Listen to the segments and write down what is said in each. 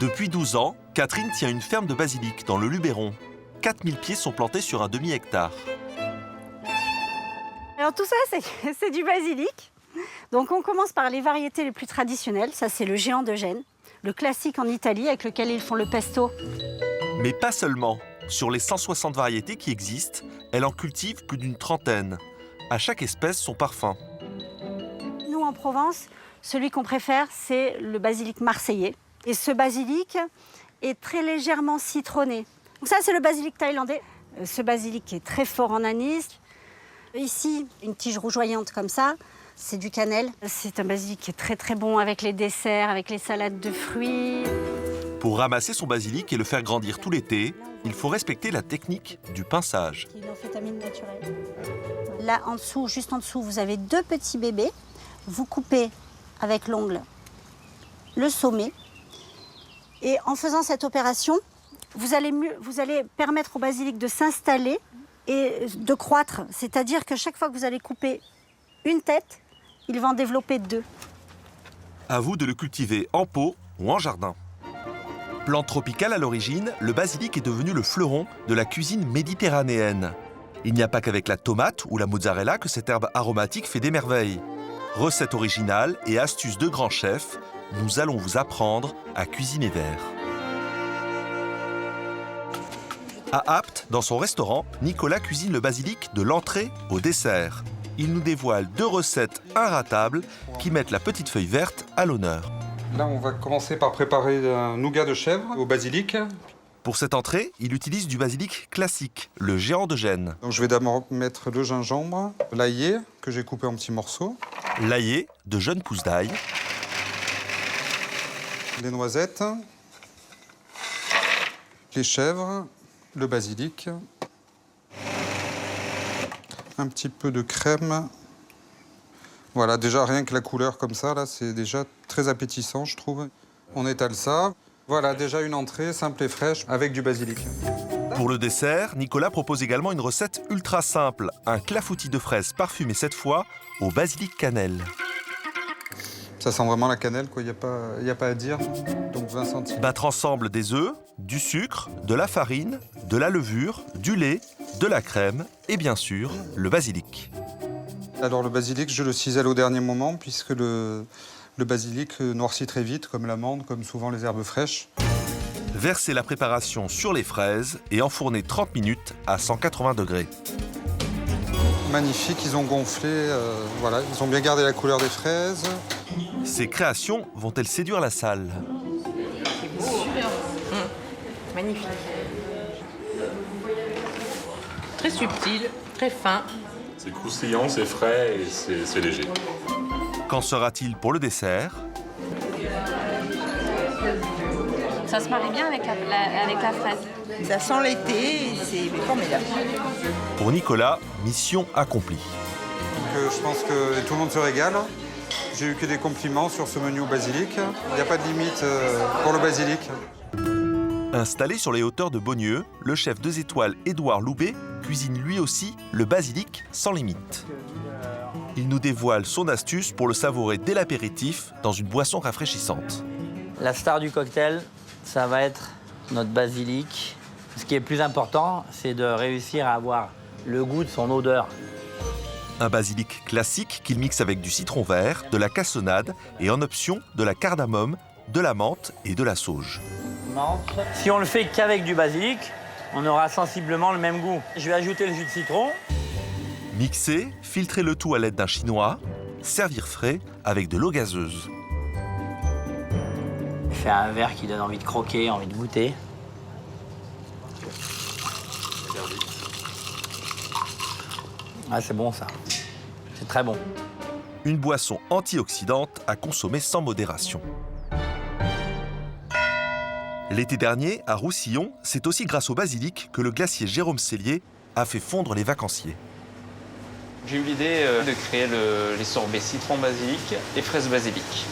Depuis 12 ans, Catherine tient une ferme de basilic dans le Luberon. 4000 pieds sont plantés sur un demi-hectare. Alors tout ça, c'est du basilic. Donc on commence par les variétés les plus traditionnelles. Ça, c'est le géant de Gênes, le classique en Italie avec lequel ils font le pesto. Mais pas seulement. Sur les 160 variétés qui existent, elle en cultive plus d'une trentaine. À chaque espèce, son parfum. Nous, en Provence, celui qu'on préfère, c'est le basilic marseillais. Et ce basilic est très légèrement citronné. Donc ça, c'est le basilic thaïlandais. Ce basilic est très fort en anis. Ici, une tige rougeoyante comme ça, c'est du cannelle. C'est un basilic qui est très très bon avec les desserts, avec les salades de fruits. Pour ramasser son basilic et le faire grandir tout l'été, il faut respecter la technique du pinçage. Il est en fétamine naturelle. Là, en dessous, juste en dessous, vous avez 2 petits bébés. Vous coupez avec l'ongle le sommet. Et en faisant cette opération, vous allez permettre au basilic de s'installer et de croître. C'est-à-dire que chaque fois que vous allez couper une tête, il va en développer 2. À vous de le cultiver en pot ou en jardin. Plante tropicale à l'origine, le basilic est devenu le fleuron de la cuisine méditerranéenne. Il n'y a pas qu'avec la tomate ou la mozzarella que cette herbe aromatique fait des merveilles. Recette originale et astuces de grands chefs, nous allons vous apprendre à cuisiner vert. À Apt, dans son restaurant, Nicolas cuisine le basilic de l'entrée au dessert. Il nous dévoile 2 recettes inratables qui mettent la petite feuille verte à l'honneur. Là, on va commencer par préparer un nougat de chèvre au basilic. Pour cette entrée, il utilise du basilic classique, le géant de Gênes. Donc, je vais d'abord mettre le gingembre, l'ail que j'ai coupé en petits morceaux, L'ail, de jeunes pousses d'ail, les noisettes, les chèvres, le basilic, un petit peu de crème. Voilà, déjà rien que la couleur comme ça, là, c'est déjà très appétissant, je trouve. On étale ça. Voilà, déjà une entrée simple et fraîche avec du basilic. Pour le dessert, Nicolas propose également une recette ultra simple, un clafoutis de fraises parfumé cette fois au basilic cannelle. Ça sent vraiment la cannelle, quoi, il n'y a pas à dire. Donc 20 centilitres. Battre ensemble des œufs, du sucre, de la farine, de la levure, du lait, de la crème et bien sûr le basilic. Alors le basilic, je le cisèle au dernier moment puisque le basilic noircit très vite, comme l'amande, comme souvent les herbes fraîches. Versez la préparation sur les fraises et enfournez 30 minutes à 180 degrés. Magnifique, ils ont gonflé, voilà, ils ont bien gardé la couleur des fraises. Ces créations vont-elles séduire la salle? Super. Magnifique. Très subtil, très fin. C'est croustillant, c'est frais et c'est léger. Qu'en sera-t-il pour le dessert? Ça se marie bien avec la fraise. Ça sent l'été et c'est formidable. Pour Nicolas, mission accomplie. Donc, je pense que tout le monde se régale. J'ai eu que des compliments sur ce menu au basilic. Il n'y a pas de limite pour le basilic. Installé sur les hauteurs de Beaunieu, le chef 2 étoiles Édouard Loubet cuisine lui aussi le basilic sans limite. Il nous dévoile son astuce pour le savourer dès l'apéritif dans une boisson rafraîchissante. La star du cocktail, ça va être notre basilic. Ce qui est plus important, c'est de réussir à avoir le goût de son odeur. Un basilic classique qu'il mixe avec du citron vert, de la cassonade et en option de la cardamome, de la menthe et de la sauge. Si on le fait qu'avec du basilic, on aura sensiblement le même goût. Je vais ajouter le jus de citron. Mixer, filtrer le tout à l'aide d'un chinois, servir frais avec de l'eau gazeuse. Fait un verre qui donne envie de croquer, envie de goûter. Ah, c'est bon ça. C'est très bon. Une boisson antioxydante à consommer sans modération. L'été dernier, à Roussillon, c'est aussi grâce au basilic que le glacier Jérôme Cellier a fait fondre les vacanciers. J'ai eu l'idée de créer les sorbets citron basilic et fraise basilic.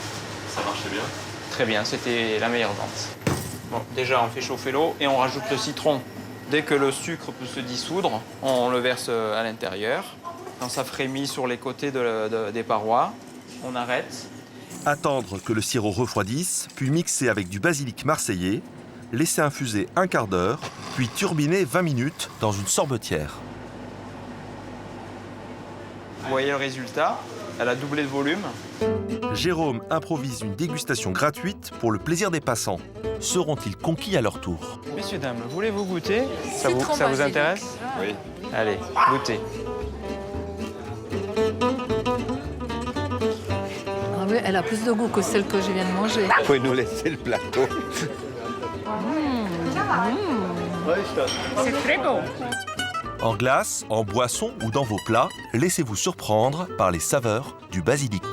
Ça marchait bien? Très bien, c'était la meilleure vente. Bon, déjà, on fait chauffer l'eau et on rajoute le citron. Dès que le sucre peut se dissoudre, on le verse à l'intérieur. Quand ça frémit sur les côtés des parois, on arrête Attendre que le sirop refroidisse, puis mixer avec du basilic marseillais, laisser infuser un quart d'heure, puis turbiner 20 minutes dans une sorbetière. Vous voyez le résultat, elle a doublé de volume. Jérôme improvise une dégustation gratuite pour le plaisir des passants. Seront-ils conquis à leur tour? Messieurs, dames, voulez-vous goûter? Ça vous basilic. intéresse? Oui. Allez, goûtez. Ah oui, elle a plus de goût que celle que je viens de manger. Vous pouvez nous laisser le plateau. C'est très beau. En glace, en boisson ou dans vos plats, laissez-vous surprendre par les saveurs du basilic.